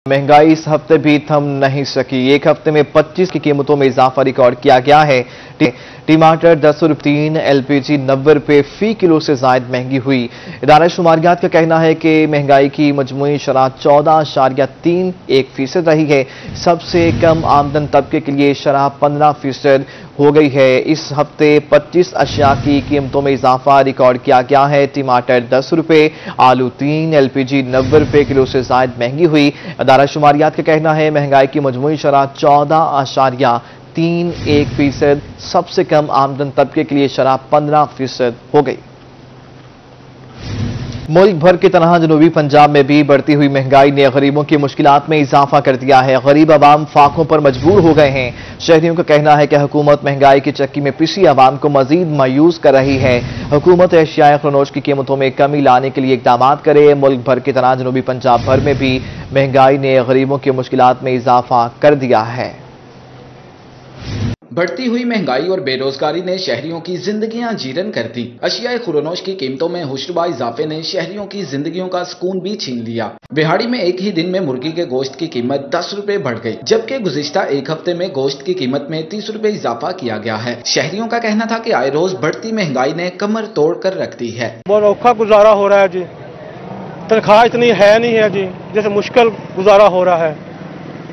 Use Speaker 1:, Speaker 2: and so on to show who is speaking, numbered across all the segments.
Speaker 1: महंगाई इस हफ्ते भी थम नहीं सकी। एक हफ्ते में 25 की कीमतों में इजाफा रिकॉर्ड किया गया है। टमाटर 10 रुपये 3, एलपीजी 90 रुपये फी किलो से जायद महंगी हुई। इदारा शुमारियात का कहना है कि महंगाई की मजमूई शरह 14.31% रही है। सबसे कम आमदन तबके के लिए शरह 15% हो गई है। इस हफ्ते 25 अशिया की कीमतों में इजाफा रिकॉर्ड किया गया है। टमाटर 10 रुपये, आलू 3, एलपीजी 90 रुपये किलो से जायद महंगी हुई। इदारा शुमारियात का कहना है महंगाई की मजमूई शरह 14.31%, सबसे कम आमदन तबके के लिए शरह 15% हो गई। मुल्क भर की तरह जनूबी पंजाब में भी बढ़ती हुई महंगाई ने गरीबों की मुश्किलात में इजाफा कर दिया है। गरीब आवाम फाकों पर मजबूर हो गए हैं। शहरियों का कहना है कि हुकूमत महंगाई की चक्की में पिसी आवाम को मजीद मायूस कर रही है। हुकूमत एशियाई खरनोश की कीमतों में कमी लाने के लिए इकदाम करे। मुल्क भर की तरह जनूबी पंजाब भर में भी महंगाई ने गरीबों की मुश्किलात में इजाफा कर दिया है।
Speaker 2: बढ़ती हुई महंगाई और बेरोजगारी ने शहरियों की जिंदगियां जीरन कर दी। अशियाए खुरनोश की कीमतों में होशरुबा इजाफे ने शहरियों की जिंदगियों का सुकून भी छीन लिया। बिहाड़ी में एक ही दिन में मुर्गी के गोश्त की कीमत 10 रुपए बढ़ गई, जबकि गुज़िश्ता एक हफ्ते में गोश्त की कीमत में 30 रुपए इजाफा किया गया है। शहरियों का कहना था कि आए रोज बढ़ती महंगाई ने कमर तोड़ कर रख दी है।
Speaker 3: बहुत औखा गुजारा हो रहा है जी, तनख्वाह इतनी है नहीं है जी, जैसे मुश्किल गुजारा हो रहा है।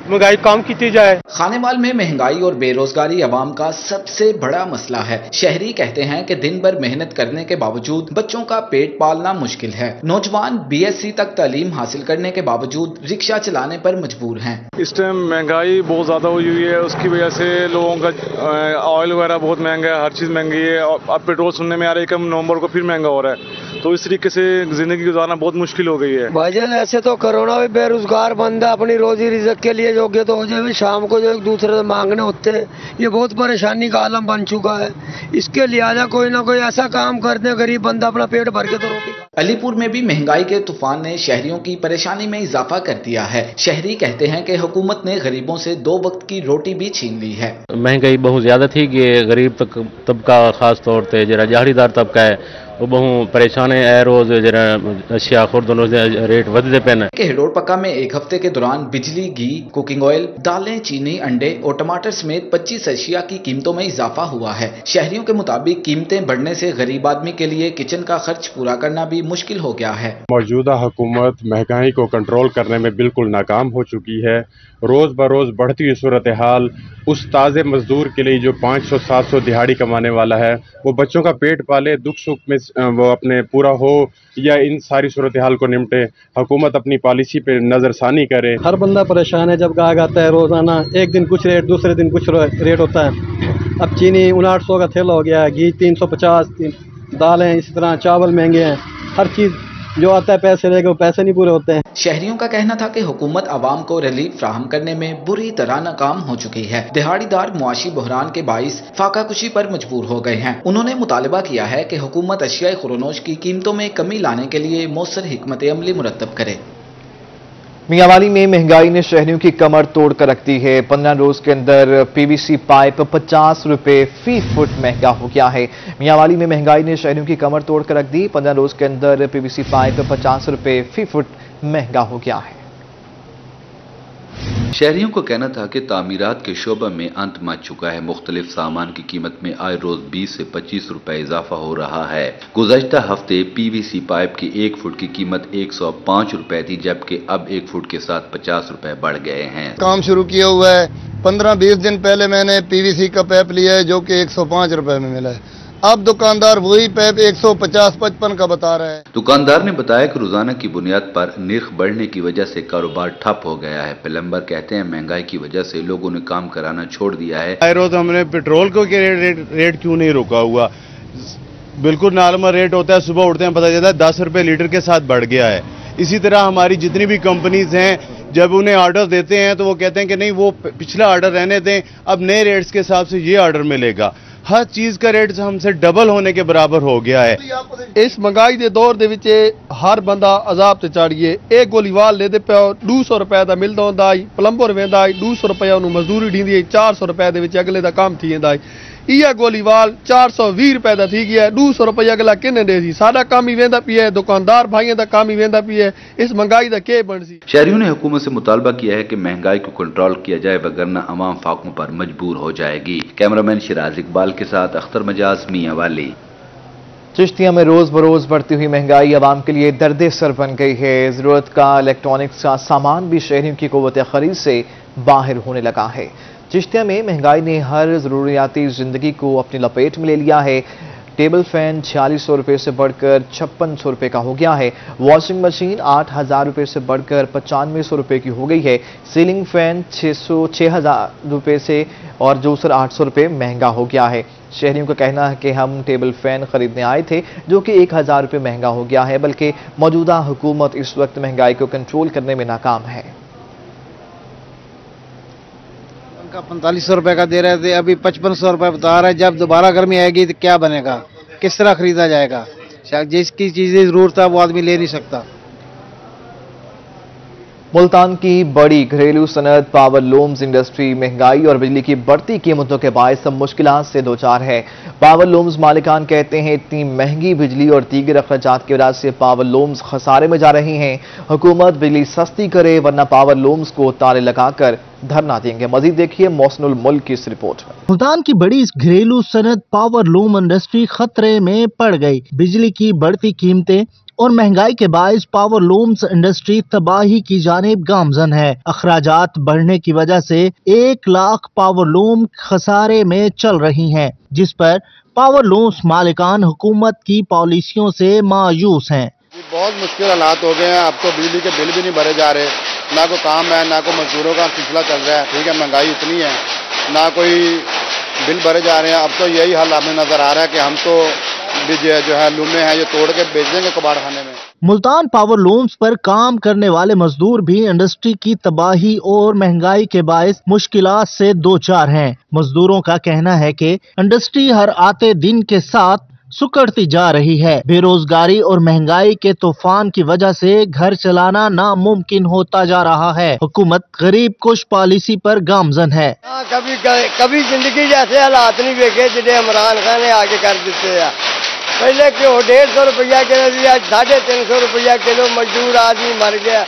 Speaker 3: महंगाई कम की जाए।
Speaker 2: खानेमाल में महंगाई और बेरोजगारी अवाम का सबसे बड़ा मसला है। शहरी कहते हैं कि दिन भर मेहनत करने के बावजूद बच्चों का पेट पालना मुश्किल है। नौजवान बीएससी तक तालीम हासिल करने के बावजूद रिक्शा चलाने पर मजबूर हैं।
Speaker 4: इस टाइम महंगाई बहुत ज्यादा हुई है, उसकी वजह से लोगों का ऑयल वगैरह बहुत महंगा है, हर चीज महंगी है। अब पेट्रोल सुनने में आ रहा है कि नवंबर को फिर महंगा हो रहा है, तो इस तरीके से जिंदगी गुजारना बहुत मुश्किल हो गई है।
Speaker 5: भाईजान ऐसे तो कोरोना भी बेरोजगार बंदा अपनी रोजी रिजक के लिए योग्य तो हो जाए, शाम को जो एक दूसरे से मांगने होते हैं, ये बहुत परेशानी का आलम बन चुका है। इसके लिहाजा कोई ना कोई ऐसा काम करते हैं गरीब बंदा अपना पेट भर के तो रोटी।
Speaker 2: अलीपुर में भी महंगाई के तूफान ने शहरियों की परेशानी में इजाफा कर दिया है। शहरी कहते हैं कि हुकूमत ने गरीबों से 2 वक्त की रोटी भी छीन ली है।
Speaker 6: महंगाई बहुत ज्यादा थी कि गरीब तबका खास तौर पर जरा दिहाड़ीदार तबका है वो बहुत परेशान है। ए रोज जरा अशिया खुरदनों रेट वधदे पे न।
Speaker 2: हिडोर पक्का में एक हफ्ते के दौरान बिजली, घी, कुकिंग ऑयल, दालें, चीनी, अंडे और टमाटर समेत 25 अशिया की कीमतों में इजाफा हुआ है। शहरियों के मुताबिक कीमतें बढ़ने से गरीब आदमी के लिए किचन का खर्च पूरा करना भी मुश्किल हो गया है।
Speaker 7: मौजूदा हुकूमत महंगाई को कंट्रोल करने में बिल्कुल नाकाम हो चुकी है। रोज बरोज बढ़ती हुई सूरत हाल उस ताज़े मजदूर के लिए जो 500-700 दिहाड़ी कमाने वाला है, वो बच्चों का पेट पाले, दुख सुख में वो अपने पूरा हो या इन सारी सूरत हाल को निपटे, हुकूमत अपनी पॉलिसी पे नजरसानी करे।
Speaker 3: हर बंदा परेशान है। जब गाहक आता है रोजाना एक दिन कुछ रेट, दूसरे दिन कुछ रेट होता है। अब चीनी 5900 का थैला हो गया है, घी 350, दालें इसी तरह, चावल महंगे हैं। हर चीज जो आता है पैसे लेके वो पैसे नहीं पूरे होते हैं।
Speaker 2: शहरियों का कहना था कि हुकूमत आवाम को रिलीफ फ्राहम करने में बुरी तरह नाकाम हो चुकी है। दिहाड़ीदार मुआशी बहरान के बाइस फाका कुशी पर मजबूर हो गए हैं। उन्होंने मुतालबा किया है कि हुकूमत अशियाए खुरनोश की कीमतों में कमी लाने के लिए मौसर हिकमत अमली मुरतब करे।
Speaker 1: मियांवाली में महंगाई ने शहरियों की कमर तोड़ कर रख दी है। 15 रोज के अंदर पीवीसी पाइप 50 रुपए फी फुट महंगा हो गया है। मियांवाली में महंगाई ने शहरियों की कमर तोड़ कर रख दी। 15 रोज के अंदर पीवीसी पाइप 50 रुपए फी फुट महंगा हो गया है।
Speaker 8: शहरियों को कहना था कि तामीरात के शोबे में अंत मच चुका है। मुख्तलिफ सामान की कीमत में आए रोज 20 से 25 रुपए इजाफा हो रहा है। गुज़श्ता हफ्ते पीवीसी पाइप की 1 फुट की कीमत 105 रुपए थी, जबकि अब 1 फुट के साथ 50 रुपए बढ़ गए हैं।
Speaker 9: काम शुरू किया हुआ है। 15-20 दिन पहले मैंने पीवीसी का पाइप लिया है जो कि 105 रुपए में मिला है। अब दुकानदार वही पाइप 150-55 का बता रहा है।
Speaker 8: दुकानदार ने बताया कि रोजाना की बुनियाद पर निर्ख बढ़ने की वजह से कारोबार ठप हो गया है। प्लम्बर कहते हैं महंगाई की वजह से लोगों ने काम कराना छोड़ दिया है।
Speaker 10: हर रोज हमने पेट्रोल को रेट क्यों नहीं रुका हुआ, बिल्कुल नॉर्मल रेट होता है। सुबह उठते हैं पता चलता है 10 रुपए लीटर के साथ बढ़ गया है। इसी तरह हमारी जितनी भी कंपनीज हैं, जब उन्हें ऑर्डर देते हैं तो वो कहते हैं कि नहीं वो पिछला ऑर्डर रहने दें, अब नए रेट्स के हिसाब से ये ऑर्डर मिलेगा। हर चीज का रेट हमसे डबल होने के बराबर हो गया है।
Speaker 3: इस महंगाई के दौर दे विच हर बंदा अजाब से चाड़िए। एक गोलीवाल लेते पे 200 रुपए का मिलता होंदा, प्लंबर वेंदा 200 रुपया उन्होंने मजदूरी ढींदी, 400 रुपए दे विच अगले का काम थी जांदा। یہ گولیوال 420 روپے کا تھی گیا 200 روپیہ اگلا کنے دے سی سارا کام ہی ویندا پیا ہے دکاندار بھائیوں کا کام ہی ویندا پیا ہے اس مہنگائی کا کیا بن سی
Speaker 8: شہریوں نے حکومت سے مطالبہ کیا ہے کہ مہنگائی کو کنٹرول کیا جائے وگرنہ عوام فاقوں پر مجبور ہو جائے گی۔ کیمرامین شراز اقبال کے ساتھ اختر مجاز میاں والی۔
Speaker 1: چشتیہ میں روز بروز بڑھتی ہوئی مہنگائی عوام کے لیے درد سر بن گئی ہے۔ ضرورت کا الیکٹرانکس کا سامان بھی شہریوں کی قوت خرید سے باہر ہونے لگا ہے۔ چشتیہ میں مہنگائی نے ہر ضروریاتی زندگی کو اپنی لپیٹ میں لے لیا ہے۔ ٹیبل فین 4600 روپے سے بڑھ کر 5600 روپے کا ہو گیا ہے۔ واشنگ مشین 8000 روپے سے بڑھ کر 9500 روپے کی ہو گئی ہے۔ سیلنگ فین 6000 روپے سے اور جوسر 800 روپے مہنگا ہو گیا ہے۔ شہریوں کا کہنا ہے کہ ہم ٹیبل فین خریدنے آئے تھے جو کہ 1000 روپے مہنگا ہو گیا ہے، بلکہ موجودہ حکومت اس وقت مہنگائی کو کنٹرول کرنے میں ناکام ہے۔
Speaker 11: 4500 روپے کا دے رہے تھے، ابھی 5500 روپے بتا رہا ہے۔ جب دوبارہ گرمی آئے گی تو کیا بنے گا، کس طرح خریدا جائے گا؟ جس کی چیزیں ضرورت ہے وہ آدمی لے نہیں سکتا۔
Speaker 1: ملتان کی بڑی گھریلو صنعت پاور لومز انڈسٹری مہنگائی اور بجلی کی بڑھتی قیمتوں کے باعث سب مشکلات سے دوچار ہے۔ پاور لومز مالکان کہتے ہیں اتنی مہنگی بجلی اور دیگر اخراجات کی وجہ سے پاور لومز خسارے میں جا رہی ہیں۔ حکومت بجلی سستی کرے ورنہ پاور لومز کو تالے لگا کر دھرنا دیں گے۔ مزید دیکھیے محسن الملک کی اس رپورٹ میں۔
Speaker 12: ملتان کی بڑی گھریلو صنعت پاور لوم انڈسٹری خطرے میں پڑ گئی۔ بجلی کی بڑھتی قیمتیں اور مہنگائی کے باعث پاور لومز انڈسٹری تباہی کی جانب گامزن ہے۔ اخراجات بڑھنے کی وجہ سے 1 لاکھ پاور لوم خسارے میں چل رہی ہیں، جس پر پاور لومز مالکان حکومت کی پالیسیوں سے مایوس ہیں۔
Speaker 10: بہت مشکل حالات ہو گئے ہیں، اب تو بجلی کے بل بھی نہیں بھرے جا رہے، نہ کوئی کام ہے، نہ کوئی مزدوروں کا سلسلہ چل رہا ہے۔ ٹھیک ہے، مہنگائی اتنی ہے، نہ کوئی بل بھرے جا رہے ہیں۔ اب تو یہی حال ہمیں نظر آ رہا ہے کہ ہم تو جو ہے لومے ہیں یہ توڑ کے بیچ دیں گے کباڑ خانے میں۔
Speaker 12: ملتان پاور لومز پر کام کرنے والے مزدور بھی انڈسٹری کی تباہی اور مہنگائی کے باعث مشکلات سے دوچار ہیں۔ مزدوروں کا کہنا ہے کہ انڈسٹری ہر آتے دن کے ساتھ سکڑتی جا رہی ہے۔ بے روزگاری اور مہنگائی کے طوفان کی وجہ سے گھر چلانا ناممکن ہوتا جا رہا ہے۔ حکومت غریب کش پالیسی پر گامزن ہے۔
Speaker 5: کبھی زندگی جیسے حالات نہیں دیکھے جنہیں عمران خان نے آگے کر دیتے ہیں۔ پہلے کیوں 150 روپیہ کلو دیا، 350 روپیہ کلو، مزدور آدمی مر گیا۔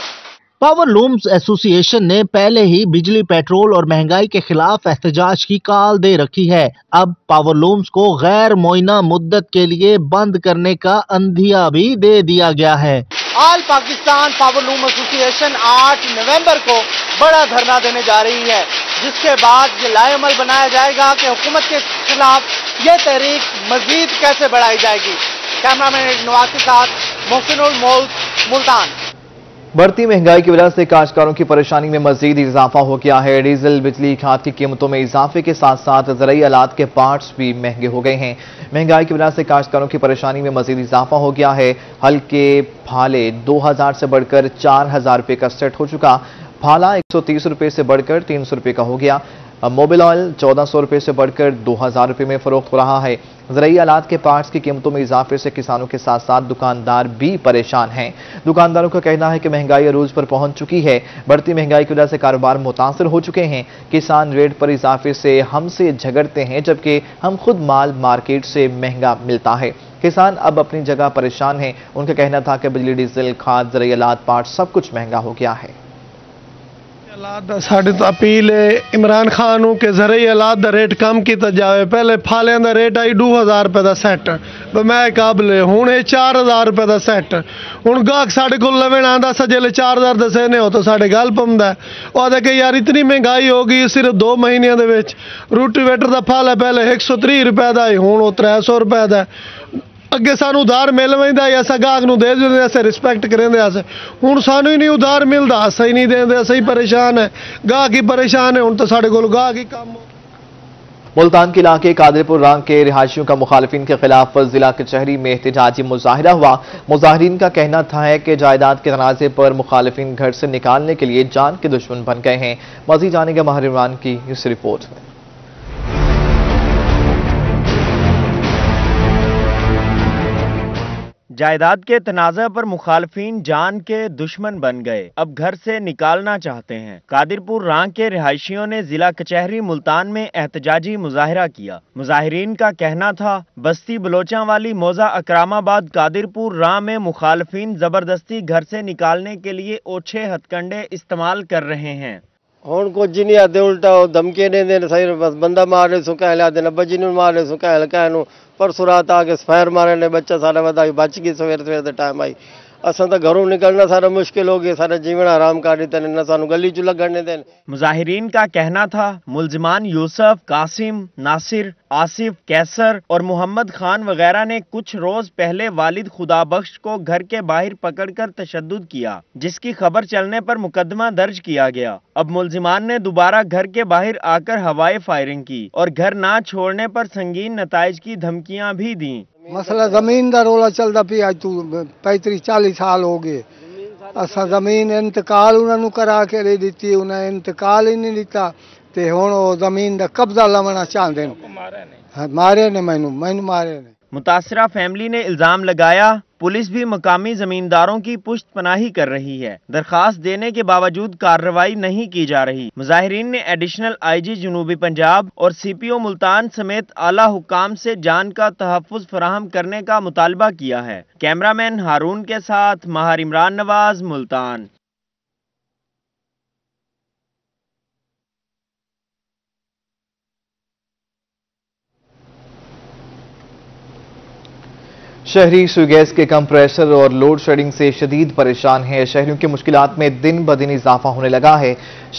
Speaker 12: پاور لومز ایسوسی ایشن نے پہلے ہی بجلی، پیٹرول اور مہنگائی کے خلاف احتجاج کی کال دے رکھی ہے۔ اب پاور لومز کو غیر معینہ مدت کے لیے بند کرنے کا عندیہ بھی دے دیا گیا ہے۔
Speaker 13: آل پاکستان پاور لوم ایسوسی ایشن 8 نومبر کو بڑا دھرنا دینے جا رہی ہے، جس کے بعد یہ لائے عمل بنایا جائے گا کہ حکومت کے خلاف یہ تحریک مزید کیسے بڑھائی جائے گی۔ کیمرامین نواز کے ساتھ محسن الملک، ملتان۔
Speaker 1: بڑھتی مہنگائی کی وجہ سے کاشتکاروں کی پریشانی میں مزید اضافہ ہو گیا ہے۔ ڈیزل، بجلی، کھاد کی قیمتوں میں اضافے کے ساتھ ساتھ زرعی آلات کے پارٹس بھی مہنگے ہو گئے ہیں۔ مہنگائی کی وجہ سے کاشتکاروں کی پریشانی میں مزید اضافہ ہو گیا ہے۔ ہل کے پھالے 2000 سے بڑھ کر 4000 روپے کا سیٹ ہو چکا۔ پھالا 130 روپے سے بڑھ کر 300 روپے کا ہو گیا۔ موبل آئل 1400 روپے سے بڑھ کر 2000 روپے میں فروخت ہو رہا ہے۔ زرعی آلات کے پارٹس کی قیمتوں میں اضافے سے کسانوں کے ساتھ ساتھ دکاندار بھی پریشان ہیں۔ دکانداروں کا کہنا ہے کہ مہنگائی عروج پر پہنچ چکی ہے۔ بڑھتی مہنگائی کی وجہ سے کاروبار متاثر ہو چکے ہیں۔ کسان ریٹ پر اضافے سے ہم سے جھگڑتے ہیں، جبکہ ہم خود مال مارکیٹ سے مہنگا ملتا ہے۔ کسان اب اپنی جگہ پریشان ہیں۔ ان کا کہنا تھا کہ بجلی، ڈیزل، کھاد، زرعی آلات، پارٹس سب کچھ مہنگا ہو گیا ہے۔
Speaker 3: ساڈے تو اپیل ہے عمران خان کہ زرعی آلات دا ریٹ کم کیتا جائے۔ پہلے پھالیاں دا ریٹ آئی 2000 روپے دا سیٹ، میں قابل ہوں 4000 روپے دا سیٹ۔ ہوں گاہک ساڈے کو لوین آندا سجے 4000 دسے نے ہو تو ساڈے گل پمدا ہے۔ اور کہ یار اتنی مہنگائی ہو گئی صرف 2 مہینے دے وچ۔ روٹی ویٹر دا پھالا پہلے 130 روپے دا ہوں وہ 300 روپے دا۔ اگے سانو ادھار مل ویندا یا اسا گاہک نو دے دیندے، اسے رسپیکٹ کریندے، اسے ہن سانو ہی نہیں ادھار ملدا، اسا ہی نہیں دیندے، اسا ہی پریشان ہے، گاہک ہی پریشان ہے۔ ہن تو ساڈے کول گاہک ہی کم ہو۔
Speaker 1: ملتان کے علاقے قادر پور رانگ کے رہائشیوں کا مخالفین کے خلاف ضلع کچہری میں احتجاجی مظاہرہ ہوا۔ مظاہرین کا کہنا تھا کہ جائیداد کے تنازع پر مخالفین گھر سے نکالنے کے لیے جان کے دشمن بن گئے ہیں۔ مزید جانیں گے ماہر عمران کی اس رپورٹ میں۔
Speaker 14: جائیداد کے تنازع پر مخالفین جان کے دشمن بن گئے، اب گھر سے نکالنا چاہتے ہیں۔ قادر پور رانگ کے رہائشیوں نے ضلع کچہری ملتان میں احتجاجی مظاہرہ کیا۔ مظاہرین کا کہنا تھا بستی بلوچاں والی موضع اکرام آباد قادر پور رانگ میں مخالفین زبردستی گھر سے نکالنے کے لیے اوچھے ہتھ کنڈے استعمال کر رہے ہیں۔
Speaker 15: ہوں کچھ نہیں آتے، الٹا دھمکی دے دیں، بس بندہ مارے سو کہہ لیا دینا، بچی نو مارے سو کہہ لیا پرسوں رات آ کے فائر مارے نے، بچہ سارا بتا بچ گئی، سویر دے ٹائم آئی۔ اصل تو گھروں نکلنا سارا مشکل ہو گیا، سارا جیون آرام کر دیتے نہ سانو گلی چ لگنے دین۔
Speaker 14: مظاہرین کا کہنا تھا ملزمان یوسف، قاسم، ناصر، آصف، کیسر اور محمد خان وغیرہ نے کچھ روز پہلے والد خدا بخش کو گھر کے باہر پکڑ کر تشدد کیا، جس کی خبر چلنے پر مقدمہ درج کیا گیا۔ اب ملزمان نے دوبارہ گھر کے باہر آ کر ہوائی فائرنگ کی اور گھر نہ چھوڑنے پر سنگین نتائج کی دھمکیاں بھی دیں۔
Speaker 16: مسئلہ زمین دا رولا چلتا پیا، 35-40 سال ہو گئے۔ اصا زمین انتقال انہوں کرا کے دے دیتی، انہیں انتقال ہی نہیں دیتا، تے ہن او زمین دا قبضہ لونا چاہتے ہیں۔ مارے نے مینوں مارے نے۔
Speaker 14: متاثرہ فیملی نے الزام لگایا پولیس بھی مقامی زمینداروں کی پشت پناہی کر رہی ہے، درخواست دینے کے باوجود کارروائی نہیں کی جا رہی۔ مظاہرین نے ایڈیشنل آئی جی جنوبی پنجاب اور سی پی او ملتان سمیت اعلیٰ حکام سے جان کا تحفظ فراہم کرنے کا مطالبہ کیا ہے۔ کیمرہ مین ہارون کے ساتھ ماہر عمران نواز، ملتان۔
Speaker 1: شہری سوئی گیس کے کم پریشر اور لوڈ شیڈنگ سے شدید پریشان ہیں۔ شہریوں کی مشکلات میں دن بدن اضافہ ہونے لگا ہے۔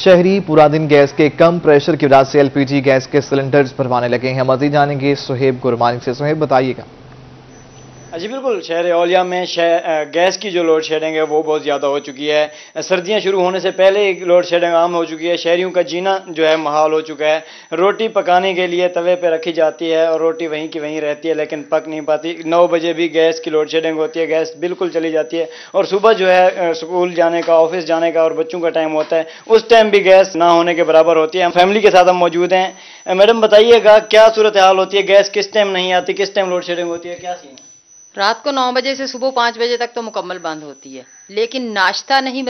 Speaker 1: شہری پورا دن گیس کے کم پریشر کی وجہ سے ایل پی جی گیس کے سلنڈرز بھروانے لگے ہیں۔ مزید جانیں گے سہیب گرمانی سے۔ سہیب بتائیے گا۔
Speaker 17: جی بالکل، شہر اولیا میں گیس کی جو لوڈ شیڈنگ ہے وہ بہت زیادہ ہو چکی ہے۔ سردیاں شروع ہونے سے پہلے ہی لوڈ شیڈنگ عام ہو چکی ہے۔ شہریوں کا جینا جو ہے محال ہو چکا ہے۔ روٹی پکانے کے لیے توے پہ رکھی جاتی ہے اور روٹی وہیں کی وہیں رہتی ہے، لیکن پک نہیں پاتی۔ 9 بجے بھی گیس کی لوڈ شیڈنگ ہوتی ہے، گیس بالکل چلی جاتی ہے، اور صبح جو ہے اسکول جانے کا، آفس جانے کا اور بچوں کا ٹائم ہوتا ہے، اس ٹائم بھی گیس نہ ہونے کے برابر ہوتی ہے۔ ہم فیملی کے ساتھ ہم موجود ہیں۔ میڈم بتائیے گا کیا صورتحال ہوتی ہے، گیس کس ٹائم نہیں آتی، کس ٹائم لوڈ شیڈنگ ہوتی ہے، کیا سین ہے؟
Speaker 18: رات کو 9 بجے سے صبح 5 بجے تک تو مکمل بند ہوتی ہے، لیکن ناشتہ نہیں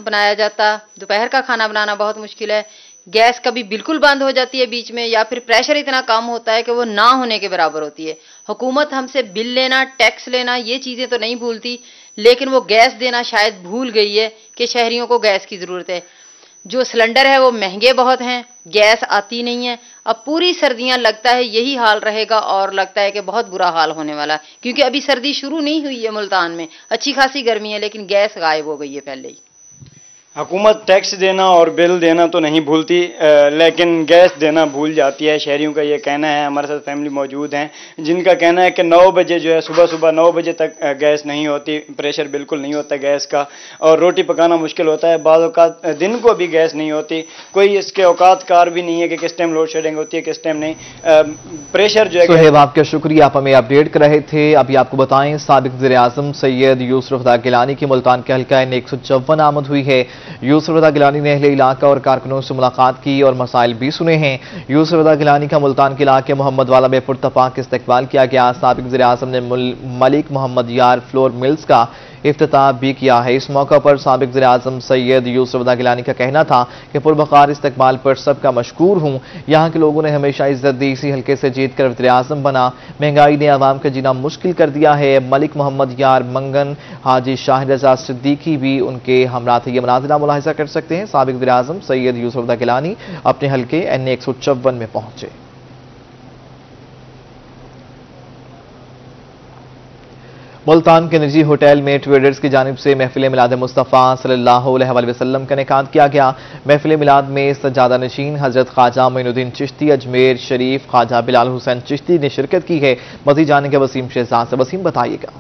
Speaker 18: بنایا جاتا، دوپہر کا کھانا بنانا بہت مشکل ہے۔ گیس کبھی بالکل بند ہو جاتی ہے بیچ میں، یا پھر پریشر اتنا کم ہوتا ہے کہ وہ نہ ہونے کے برابر ہوتی ہے۔ حکومت ہم سے بل لینا، ٹیکس لینا، یہ چیزیں تو نہیں بھولتی، لیکن وہ گیس دینا شاید بھول گئی ہے کہ شہریوں کو گیس کی ضرورت ہے۔ جو سلنڈر ہے وہ مہنگے بہت ہیں، گیس آتی نہیں ہے۔ اب پوری سردیاں لگتا ہے یہی حال رہے گا، اور لگتا ہے کہ بہت برا حال ہونے والا ہے، کیونکہ ابھی سردی شروع نہیں ہوئی ہے ملتان میں، اچھی خاصی گرمی ہے، لیکن گیس غائب ہو گئی ہے پہلے ہی۔
Speaker 17: حکومت ٹیکس دینا اور بل دینا تو نہیں بھولتی، لیکن گیس دینا بھول جاتی ہے، شہریوں کا یہ کہنا ہے۔ ہمارے ساتھ فیملی موجود ہیں جن کا کہنا ہے کہ 9 بجے جو ہے صبح 9 بجے تک گیس نہیں ہوتی، پریشر بالکل نہیں ہوتا گیس کا، اور روٹی پکانا مشکل ہوتا ہے۔ بعض اوقات دن کو بھی گیس نہیں ہوتی، کوئی اس کے اوقات کار بھی نہیں ہے کہ کس ٹائم لوڈ شیڈنگ ہوتی ہے، کس ٹائم نہیں۔ پریشر جو ہے
Speaker 1: سہیب آپ کا شکریہ، آپ ہمیں اپڈیٹ کر رہے تھے۔ ابھی آپ کو بتائیں سابق وزیر اعظم سید یوسف رضا گیلانی کی ملتان کے حلقہ N154 آمد ہوئی ہے۔ یوسف رضا گیلانی نے اہل علاقہ اور کارکنوں سے ملاقات کی اور مسائل بھی سنے ہیں۔ یوسف رضا گیلانی کا ملتان کے علاقے محمد والا میں پرتپاک استقبال کیا گیا۔ سابق وزیر اعظم نے ملک محمد یار فلور ملز کا افتتاح بھی کیا ہے۔ اس موقع پر سابق وزیر اعظم سید یوسف رضا گیلانی کا کہنا تھا کہ پروقار استقبال پر سب کا مشکور ہوں، یہاں کے لوگوں نے ہمیشہ عزت دی، اسی حلقے سے جیت کر وزیر اعظم بنا۔ مہنگائی نے عوام کا جینا مشکل کر دیا ہے۔ ملک محمد یار منگن حاجی شاہ رضا صدیقی بھی ان کے ہمراہ تھے۔ یہ مناظرہ ملاحظہ کر سکتے ہیں۔ سابق وزیر اعظم سید یوسف رضا گیلانی اپنے حلقے N154 میں پہنچے۔ ملتان کے نجی ہوٹل میں ٹریڈرز کی جانب سے محفل میلاد مصطفیٰ صلی اللہ علیہ وآلہ وسلم کا انعقاد کیا گیا۔ محفل میلاد میں سجادہ نشین حضرت خواجہ معین الدین چشتی اجمیر شریف خواجہ بلال حسین چشتی نے شرکت کی ہے۔ مزید جانیں گے وسیم شہزاد سے۔ وسیم بتائیے گا۔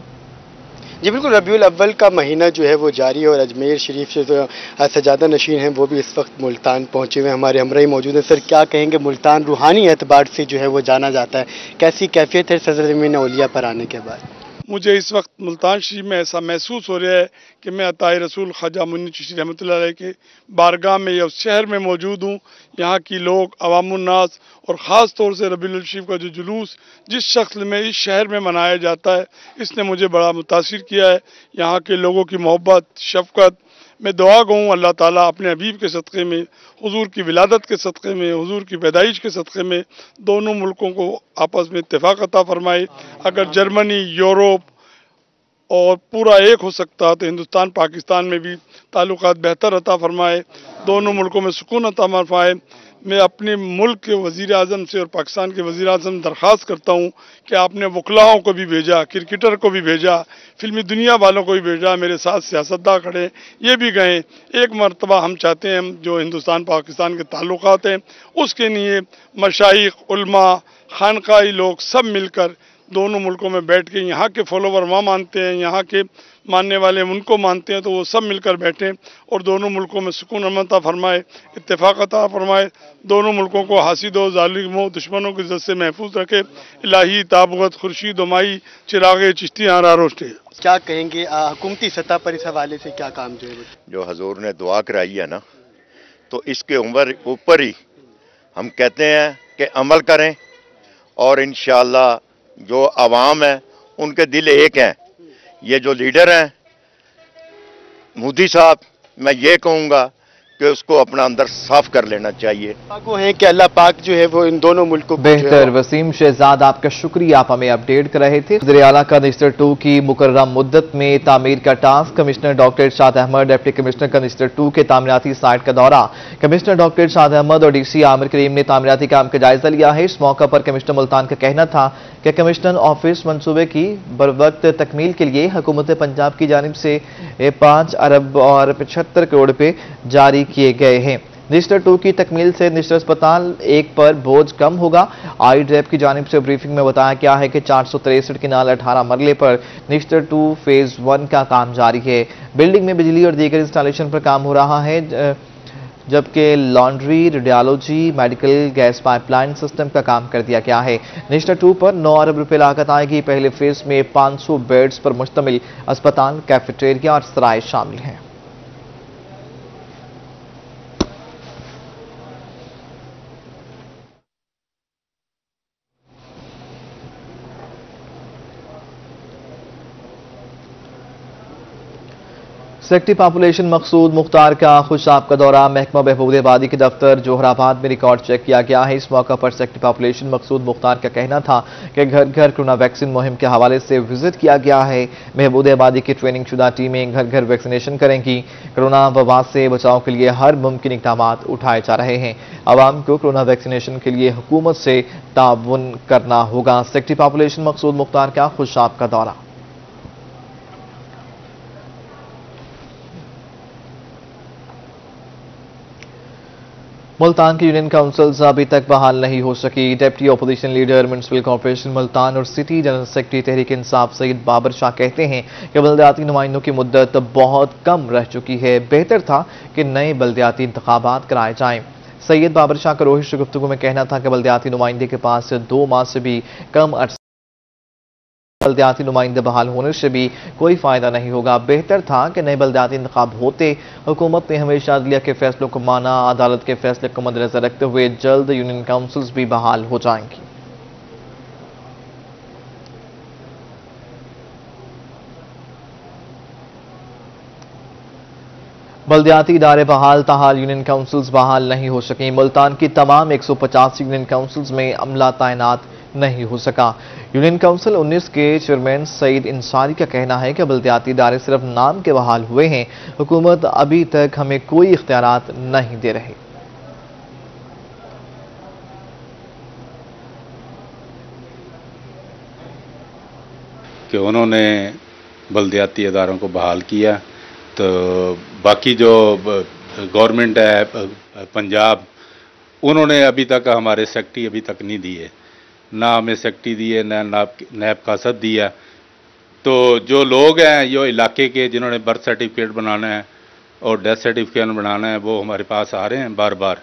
Speaker 19: جی بالکل، ربیع الاول کا مہینہ جو ہے وہ جاری ہے اور اجمیر شریف سے جو سجادہ نشین ہیں وہ بھی اس وقت ملتان پہنچے ہوئے ہیں، ہمارے ہمراہ موجود ہیں۔ سر کیا کہیں گے، ملتان روحانی اعتبار سے جو ہے وہ جانا جاتا ہے، کیسی کیفیت ہے سرزمین اولیاء پر آنے کے بعد؟
Speaker 20: मुझे इस वक्त मुल्तान शरीफ में ऐसा महसूस हो रहा है कि मैं अताए रसूल ख्वाजा मुन्नी चिश्ती रहमतुल्लाह अलैह के बारगाह में या उस शहर में मौजूद हूँ। यहाँ की लोग अवामुन्नास और ख़ास तौर से रबीउल शरीफ का जो जुलूस जिस शख्स में इस शहर में मनाया जाता है, इसने मुझे बड़ा मुतासिर किया है। यहाँ के लोगों की मोहब्बत, शफ़क़त, मैं दुआ गो हूँ अल्लाह ताला अपने हबीब के सदक़े में, हुजूर की विलादत के सदक़े में, हुजूर की पैदाइश के सदक़े में दोनों मुल्कों को आपस में इत्तेफाक अता फरमाए। अगर जर्मनी, यूरोप और पूरा एक हो सकता तो हिंदुस्तान पाकिस्तान में भी ताल्लुकात बेहतर अता फरमाए, दोनों मुल्कों में सुकून अता फरमाए। मैं अपने मुल्क के वज़ीर आज़म से और पाकिस्तान के वज़ीर आज़म दरख्वास्त करता हूँ कि आपने वकलाओं को भी भेजा, क्रिकेटर को भी भेजा, फिल्मी दुनिया वालों को भी भेजा, मेरे साथ सियासतदान खड़े, ये भी गए। एक मरतबा हम चाहते हैं जो हिंदुस्तान पाकिस्तान के ताल्लुकात हैं उसके लिए मशाइख, उलमा, खानकाही लोग सब मिलकर दोनों मुल्कों में बैठ के, यहाँ के फॉलोवर वहाँ मानते हैं, यहाँ के मानने वाले उनको मानते हैं, तो वो सब मिलकर बैठें और दोनों मुल्कों में सुकून अमन अता फरमाए, इत्तेफाक अता फरमाए, दोनों मुल्कों को हासिदों, जालिमों, दुश्मनों की इज्जत से महफूज रखे। इलाही ताबगत खुर्शीद उमाई चिरागे चिश्ती आरा रोशटे।
Speaker 19: क्या कहेंगे हुकूमती सतह पर इस हवाले से क्या काम जो है
Speaker 21: जो हजूर ने दुआ कराई है ना, तो इसके ऊपर ही हम कहते हैं कि अमल करें और इंशाअल्लाह जो आवाम है उनके दिल एक हैं। ये जो लीडर हैं मोदी साहब, मैं ये कहूँगा कि उसको अपना अंदर साफ कर लेना चाहिए।
Speaker 19: वो है कि अल्लाह पाक जो है वो इन दोनों मुल्कों को
Speaker 1: बेहतर। वसीम शहजाद आपका शुक्रिया, आप हमें अपडेट कर रहे थे। वज़ीर आला का निस्टर 2 की मुकर्रम मुद्दत में तामीर का टास्क। कमिश्नर डॉक्टर इरशाद अहमद, डिप्टी कमिश्नर का निस्टर 2 के तामीराती साइट का दौरा। कमिश्नर डॉक्टर इरशाद अहमद और डीसी आमिर करीम ने तामीराती काम का जायजा लिया है। इस मौका पर कमिश्नर मुल्तान का कहना था कि कमिश्नर ऑफिस मनसूबे की बरवक्त तकमील के लिए हुकूमत पंजाब की जानिब से 5 अरब और 75 करोड़ रुपए जारी किए गए हैं। निस्टर 2 की तकमील से निस्टर अस्पताल 1 पर बोझ कम होगा। आई ड्रैप की जानिब से ब्रीफिंग में बताया गया है कि 463 किनाल 18 मरले पर निस्टर 2 फेज 1 का काम जारी है। बिल्डिंग में बिजली और दीगर इंस्टॉलेशन पर काम हो रहा है, जबकि laundry, radiology, medical, gas pipeline system का काम कर दिया गया है। निस्टर 2 पर 9 अरब रुपए लागत आएगी। पहले फेज में 500 बेड्स पर मुश्तमिल अस्पताल, कैफेटेरिया और सराय शामिल हैं। सेक्रेटरी पॉपुलेशन मकसूद मुख्तार का खुशाब का दौरा। महकमा बहबूद आबादी के दफ्तर जोहराबाद में रिकॉर्ड चेक किया गया है। इस मौका पर सेक्रेटरी पॉपुलेशन मकसूद मुख्तार का कहना था कि घर घर कोरोना वैक्सीन मुहिम के हवाले से विजिट किया गया है। महबूद आबादी की ट्रेनिंग शुदा टीमें घर घर वैक्सीनेशन करेंगी। कोरोना वबा से बचाव के लिए हर मुमकिन इक़दाम उठाए जा रहे हैं। आवाम को कोरोना वैक्सीनेशन के लिए हुकूमत से ताउन करना होगा। सेक्रेटरी पॉपुलेशन मकसूद मुख्तार का खुशाब का दौरा। मुल्तान की यूनियन काउंसिल्स अभी तक बहाल नहीं हो सकी। Deputy opposition leader municipal corporation Multan और city general secretary Tehreek Insaf Syed Babar Shah कहते हैं कि बल्दियाती नुमाइंदों की मुद्दत बहुत कम रह चुकी है, बेहतर था कि नए बल्दियाती इंतखाबात कराए जाएं। सैयद बाबर शाह का रोहिश गुफ्तगू में कहना था कि बल्दियाती नुमाइंदे के पास 2 माह से भी कम अर्से बल्दियाती नुमाइंदे बहाल होने से भी कोई फायदा नहीं होगा। बेहतर था कि नए बल्दियाती इंतखाब होते। हुकूमत ने हमेशा अदलिया के फैसलों को माना। अदालत के फैसले को मद्देनजर रखते हुए जल्द यूनियन काउंसिल्स भी बहाल हो जाएंगी। बल्दियाती इदारे बहाल, ताहाल यूनियन काउंसिल्स बहाल नहीं हो सकी। मुल्तान की तमाम 150 यूनियन काउंसिल्स में अमला तैनात नहीं हो सका। यूनियन काउंसिल 19 के चेयरमैन सईद इंसारी का कहना है कि बल्दियाती इदारे सिर्फ नाम के बहाल हुए हैं। हुकूमत अभी तक हमें कोई इख्तियारात नहीं दे रही।
Speaker 22: कि उन्होंने बल्दियाती इदारों को बहाल किया, तो बाकी जो गवर्नमेंट है पंजाब, उन्होंने अभी तक हमारे सेक्रेटरी अभी तक नहीं दिए, ना हमें सेक्रेटरी दिए, ना नैब कासद दिया। तो जो लोग हैं जो इलाके के, जिन्होंने बर्थ सर्टिफिकेट बनाना है और डेथ सर्टिफिकेट बनाना है, वो हमारे पास आ रहे हैं बार बार,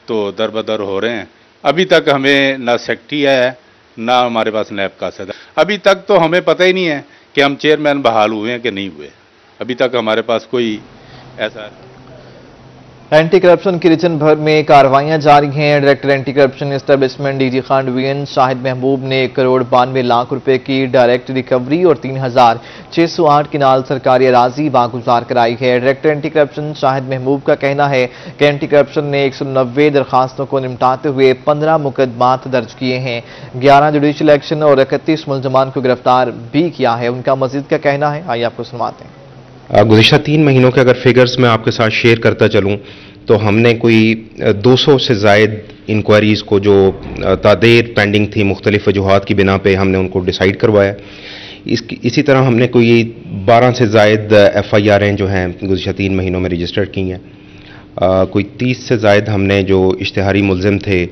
Speaker 22: तो दर बदर हो रहे हैं। अभी तक हमें ना सेक्रेटरी है, ना हमारे पास नैब का सदर। अभी तक तो हमें पता ही नहीं है कि हम चेयरमैन बहाल हुए हैं कि नहीं हुए। अभी तक हमारे पास कोई ऐसा
Speaker 1: एंटी करप्शन की रीजन भर में कार्रवाइयां जारी हैं। Director anti corruption establishment DG खांडवीएन शाहिद महबूब ने 1,92,00,000 रुपए की डायरेक्ट रिकवरी और 3,608 किनाल सरकारी अराजी वागुजार कराई है। डायरेक्टर एंटी करप्शन शाहिद महबूब का कहना है कि एंटी करप्शन ने 190 दरखास्तों को निपटाते हुए 15 मुकदमात दर्ज किए हैं। 11 जुडिशल एक्शन और 31 मुलजमान को गिरफ्तार भी किया है। उनका मजीद का कहना है, आइए आपको सुनवाते हैं।
Speaker 4: गुज़िश्ता 3 महीनों के अगर फिगर्स मैं आपके साथ शेयर करता चलूँ तो हमने कोई 200 से ज़ायद इंक्वायरीज़ को जो तादेर पेंडिंग थी मुख्तलिफ वजूहात की बिना पे हमने उनको डिसाइड करवाया। इसी तरह हमने कोई 12 से ज़ायद FIR'ें जो हैं गुज़िश्ता 3 महीनों में रजिस्टर्ड की हैं। कोई 30 से ज़ायद हमने जो इश्तिहारी मुलजिम थे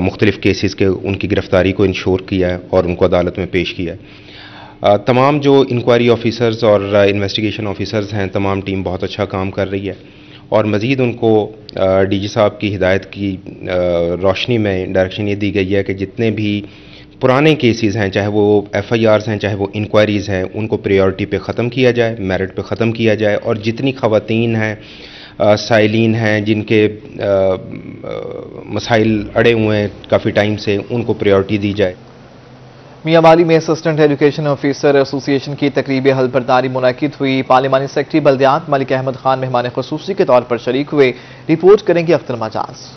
Speaker 4: मुख्तलिफ केसेस के उनकी गिरफ्तारी को इंश्योर किया है और उनको अदालत में पेश किया है। तमाम जो इंक्वायरी ऑफिसर्स और इन्वेस्टिगेशन ऑफिसर्स हैं, तमाम टीम बहुत अच्छा काम कर रही है और मज़ीद उनको डीजी साहब की हिदायत की रोशनी में डायरेक्शन ये दी गई है कि जितने भी पुराने केसेस हैं, चाहे वो FIRs हैं, चाहे वो इंक्वायरीज़ हैं, उनको प्रायोरिटी पे ख़त्म किया जाए, मेरिट पे ख़त्म किया जाए और जितनी ख़वातीन हैं, साइलिन हैं, जिनके मसाइल अड़े हुए हैं काफ़ी टाइम से, उनको प्रायोरिटी दी जाए।
Speaker 1: मियांवाली में असिस्टेंट एजुकेशन ऑफिसर एसोसिएशन की तकरीब हलबरदारी मुनक़िद हुई। पार्लिमानी सेक्रेटरी बल्दियात मलिक अहमद खान मेहमान खुसूसी के तौर पर शरीक हुए। रिपोर्ट करेंगे अख्तर मजाज।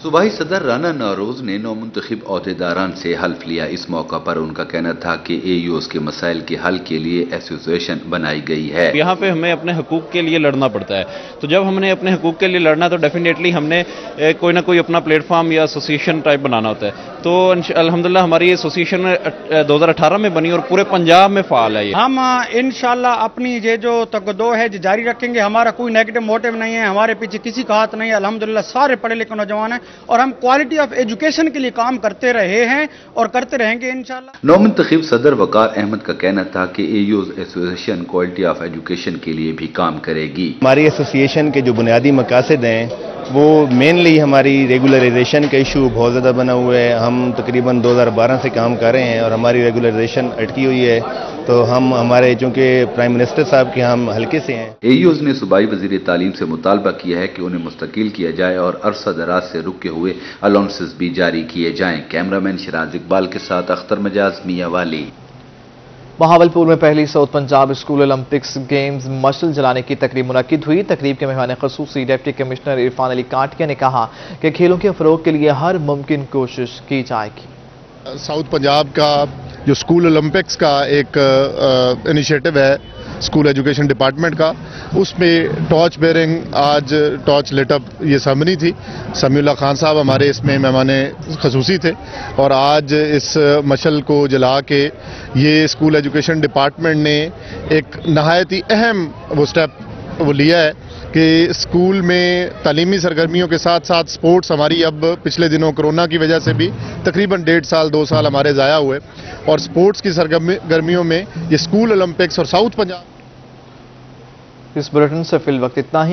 Speaker 8: सूबाई सदर राना नौरोज ने नौमुंतखब अहदेदारान से हल्फ लिया। इस मौका पर उनका कहना था कि AUs के मसाइल के हल के लिए एसोसिएशन बनाई गई है।
Speaker 6: यहाँ पे हमें अपने हकूक के लिए लड़ना पड़ता है, तो जब हमने अपने हकूक के लिए लड़ना तो डेफिनेटली हमने कोई ना कोई अपना प्लेटफॉर्म या एसोसिएशन टाइप बनाना होता है। तो अल्हम्दुलिल्लाह हमारी एसोसिएशन 2018 में बनी और पूरे पंजाब में फाल है।
Speaker 23: हम इंशाल्लाह अपनी ये जो तकदो है जारी रखेंगे। हमारा कोई नेगेटिव मोटिव नहीं है, हमारे पीछे किसी का हाथ नहीं है। अल्हम्दुलिल्लाह सारे पढ़े लिखे नौजवान हैं और हम क्वालिटी ऑफ एजुकेशन के लिए काम करते रहे हैं और करते रहेंगे इंशाल्लाह।
Speaker 8: नौमुंतखब सदर वकार अहमद का कहना था कि AUs association quality of education के लिए भी काम करेगी।
Speaker 24: हमारी एसोसिएशन के जो बुनियादी मकासद हैं वो मेनली हमारी रेगुलराइजेशन का इशू बहुत ज़्यादा बना हुआ है। हम तकरीबन 2012 से काम कर रहे हैं और हमारी रेगुलराइजेशन अटकी हुई है। तो हम हमारे चूँकि प्राइम मिनिस्टर साहब के हम हल्के से हैं।
Speaker 8: AUs ने सूबाई वज़ीर तालीम से मुतालबा किया है कि उन्हें मुस्तकिल किया जाए और अरसा दराज से रुके हुए अलाउंसेस भी जारी किए जाएं। कैमरामैन शिराज इकबाल के साथ अख्तर मजाज, मियांवाली।
Speaker 1: बहावलपुर में पहली south Punjab school Olympics games मशल जलाने की तकरीब मुनक़िद हुई। तकरीब के मेहमान ख़ुसूसी डिप्टी कमिश्नर इरफान अली काटिया ने कहा कि खेलों के फ़रोग़ के लिए हर मुमकिन कोशिश की जाएगी।
Speaker 25: साउथ पंजाब का जो स्कूल ओलंपिक्स का एक इनिशिएटिव है स्कूल एजुकेशन डिपार्टमेंट का, उसमें टॉर्च बेयरिंग, आज टॉर्च लिटअप ये सेरेमनी थी। समीउल्लाह खान साहब हमारे इसमें मेहमान ख़ुसूसी थे और आज इस मशल को जला के ये स्कूल एजुकेशन डिपार्टमेंट ने एक नहायत ही अहम वो स्टेप वो लिया है कि स्कूल में तालीमी सरगर्मियों के साथ साथ स्पोर्ट्स हमारी अब पिछले दिनों कोरोना की वजह से भी तकरीबन 1.5 साल 2 साल हमारे ज़ाया हुए और स्पोर्ट्स की सरगर्मियों में ये स्कूल ओलंपिक्स और साउथ पंजाब।
Speaker 1: इस बुलेटिन से फिल वक्त इतना ही।